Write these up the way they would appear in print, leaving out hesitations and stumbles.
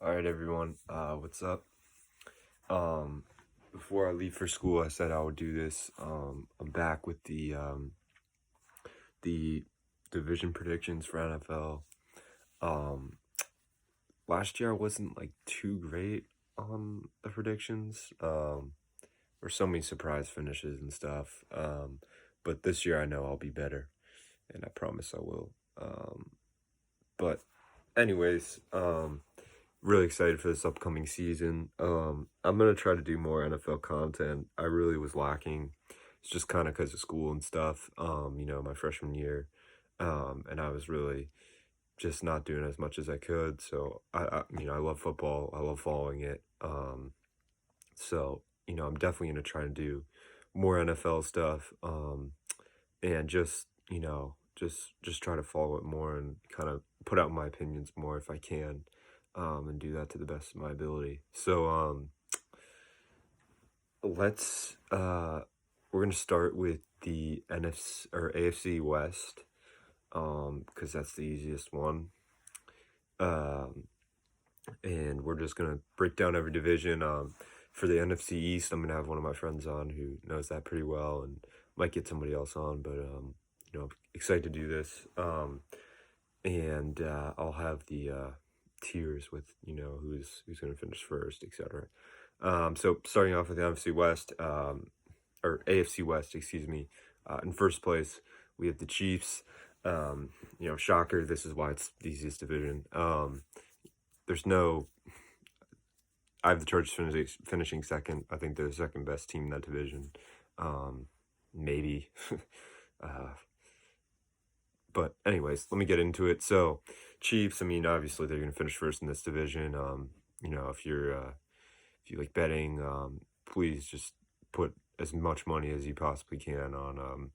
All right, everyone. What's up? Before I leave for school, I said I would do this. I'm back with the division predictions for NFL. Um, Last year I wasn't like too great on the predictions. There were so many surprise finishes and stuff. But this year I know I'll be better, and I promise I will. But anyways, really excited for this upcoming season. I'm gonna try to do more NFL content. I really was lacking. It's just kind of because of school and stuff. My freshman year, and I was really just not doing as much as I could. So I love football. I love following it. So I'm definitely gonna try to do more NFL stuff. And just try to follow it more and kind of put out my opinions more if I can, and do that to the best of my ability. So let's we're gonna start with the NFC or AFC West, because that's the easiest one. And we're just gonna break down every division. For the NFC East, I'm gonna have one of my friends on who knows that pretty well, and might get somebody else on. But excited to do this. And I'll have the tiers with who's gonna finish first, etc. So starting off with the NFC West, or AFC West, excuse me. In first place, we have the Chiefs. Shocker. This is why it's the easiest division. There's no. I have the Chargers finishing second. I think they're the second best team in that division. Maybe. uh, but anyways, let me get into it. So, Chiefs. I mean, obviously they're gonna finish first in this division. If you like betting, please just put as much money as you possibly can on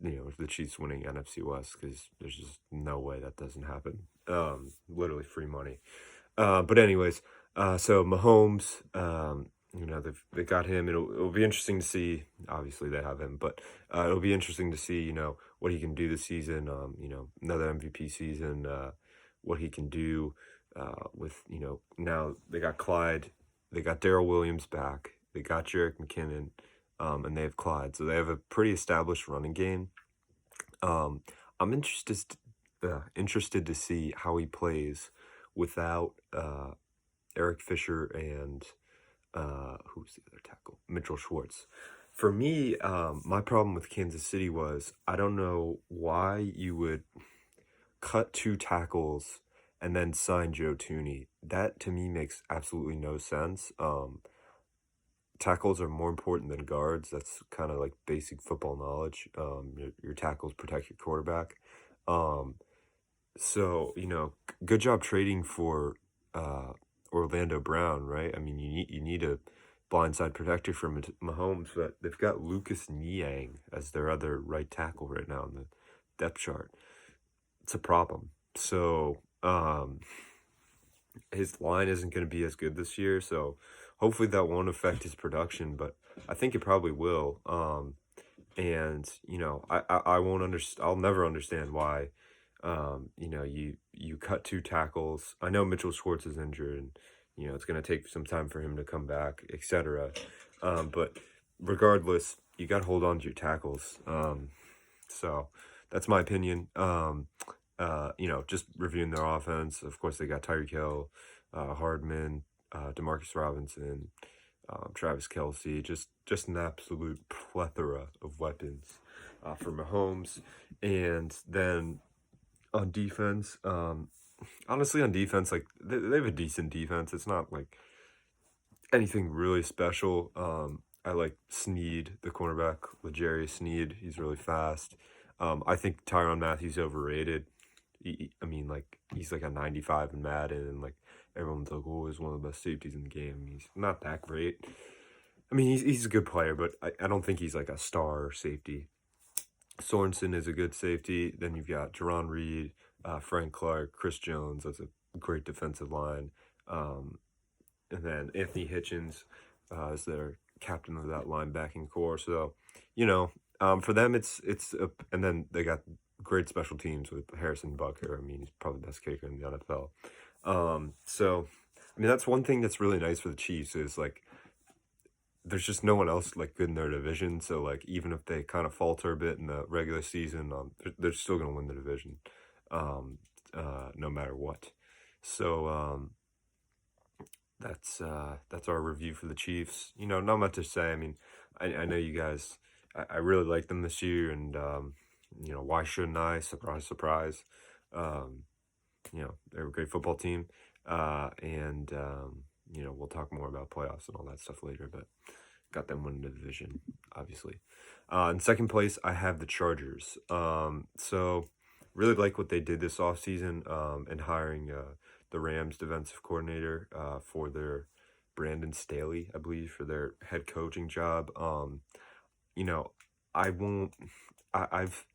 the Chiefs winning NFC West, because there's just no way that doesn't happen. Literally free money. But anyways, so Mahomes, they got him. It'll be interesting to see. Obviously, they have him, but it'll be interesting to see what he can do this season. Another MVP season. What he can do with now they got Clyde, they got Darrell Williams back, they got Jerick McKinnon, and they have Clyde, so they have a pretty established running game. I'm interested to see how he plays without Eric Fisher and who's the other tackle? Mitchell Schwartz. For me, my problem with Kansas City was I don't know why you would cut two tackles and then sign Joe Tooney. That to me makes absolutely no sense. Tackles are more important than guards. That's kind of like basic football knowledge. Your tackles protect your quarterback. So good job trading for Orlando Brown, right? I mean, you need a blindside protector for Mahomes, but they've got Lucas Niang as their other right tackle right now in the depth chart. It's a problem. So his line isn't going to be as good this year, so hopefully that won't affect his production, but I think it probably will. And I won't understand. I'll never understand why. You cut two tackles. I know Mitchell Schwartz is injured, and it's going to take some time for him to come back, etc. But regardless, you got to hold on to your tackles. So that's my opinion. Just reviewing their offense. Of course, they got Tyreek Hill, Hardman, Demarcus Robinson, Travis Kelce. Just an absolute plethora of weapons for Mahomes. And then on defense, honestly, on defense, like they have a decent defense. It's not like anything really special. I like Sneed, the cornerback, L'Jarius Sneed. He's really fast. I think Tyrann Mathieu's overrated. He's like a 95 in Madden, and like everyone's like, oh, he's one of the best safeties in the game. He's not that great. I mean, he's a good player, but I don't think he's like a star safety. Sorensen is a good safety. Then you've got Jerron Reed, Frank Clark, Chris Jones. That's a great defensive line. And then Anthony Hitchens is their captain of that linebacking core. So, for them, and then they got great special teams with Harrison Butker. I mean, he's probably the best kicker in the NFL. So I mean, that's one thing that's really nice for the Chiefs is, like, there's just no one else, like, good in their division, so, like, even if they kind of falter a bit in the regular season, they're still gonna win the division, um, no matter what. So, that's our review for the Chiefs. You know, not much to say. I mean, I know you guys. I really like them this year, and you know, why shouldn't I? Surprise, surprise. Um, you know, they're a great football team, and you know, we'll talk more about playoffs and all that stuff later. But got them winning the division, obviously. In second place, I have the Chargers. So really like what they did this offseason, in hiring the Rams defensive coordinator for their Brandon Staley, I believe, for their head coaching job. You know, I won't. I've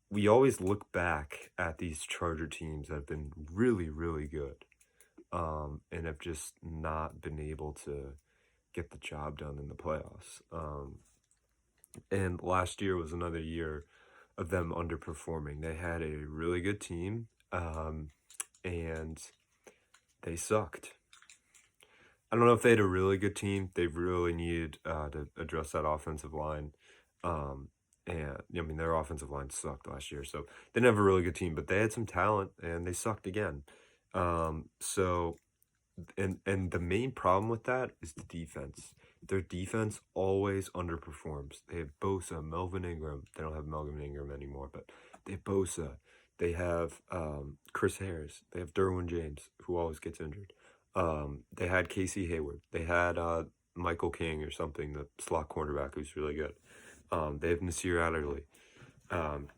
we always look back at these Charger teams that have been really, really good, and have just not been able to get the job done in the playoffs. And last year was another year of them underperforming. They had a really good team, and they sucked. I don't know if they had a really good team. They really needed to address that offensive line. And I mean, their offensive line sucked last year, so they didn't have a really good team, but they had some talent and they sucked again. So and the main problem with that is the defense. Their defense always underperforms. They have Bosa, Melvin Ingram. They don't have Melvin Ingram anymore, but they have Bosa. They have Chris Harris. They have Derwin James, who always gets injured. They had Casey Hayward. They had Michael King or something, the slot cornerback, who's really good. They have Nasir Adderley,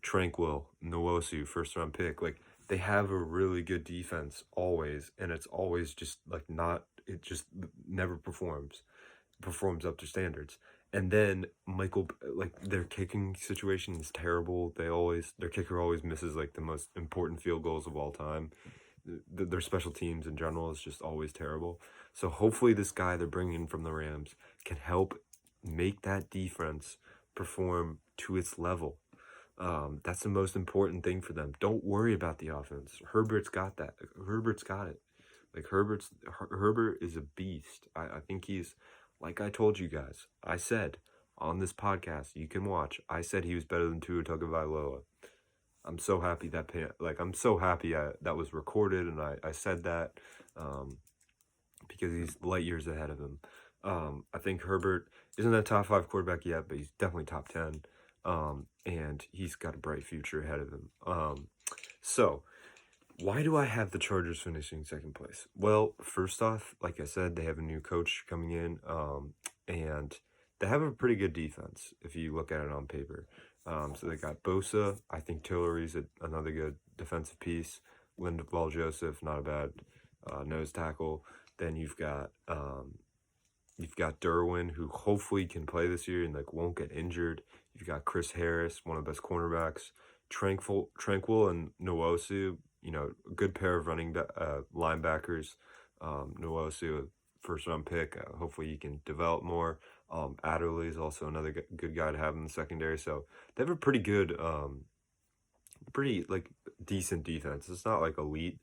Tranquil, Nwosu, first round pick. Like, they have a really good defense always, and it's always just like not. It just never performs up to standards. And then Michael, like, their kicking situation is terrible. Their kicker always misses like the most important field goals of all time. Their special teams in general is just always terrible. So hopefully this guy they're bringing from the Rams can help make that defense perform to its level. That's the most important thing for them. Don't worry about the offense. Herbert's got that. Herbert's got it. Like, Herbert is a beast. I think he's, like I told you guys. I said on this podcast you can watch. I said he was better than Tua Tagovailoa. I'm so happy I'm so happy that was recorded, and I said that, because he's light years ahead of him. I think Herbert isn't a top 5 quarterback yet, but he's definitely top 10. And he's got a bright future ahead of him. So why do I have the Chargers finishing second place? Well, first off, like I said, they have a new coach coming in, and they have a pretty good defense if you look at it on paper. So they got Bosa. I think Tillery's another good defensive piece. Linval Joseph, not a bad nose tackle. Then you've got Derwin, who hopefully can play this year and like won't get injured. You've got Chris Harris, one of the best cornerbacks. Tranquil and Nwosu, you know, a good pair of linebackers. Nwosu, first round pick. Hopefully he can develop more. Adderley is also another good guy to have in the secondary. So they have a pretty good, pretty like decent defense. It's not like elite.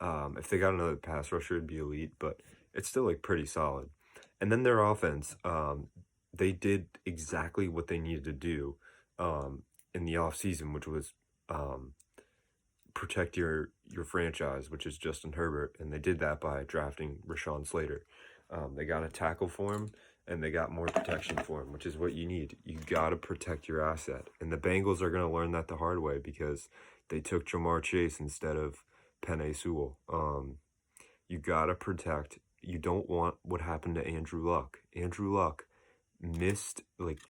If they got another pass rusher, it'd be elite, but it's still like pretty solid. And then their offense, they did exactly what they needed to do in the offseason, which was protect your franchise, which is Justin Herbert, and they did that by drafting Rashawn Slater. They got a tackle for him, and they got more protection for him, which is what you need. You got to protect your asset. And the Bengals are going to learn that the hard way because they took Jamar Chase instead of Penei Sewell. You got to protect. You don't want what happened to Andrew Luck. Andrew Luck missed like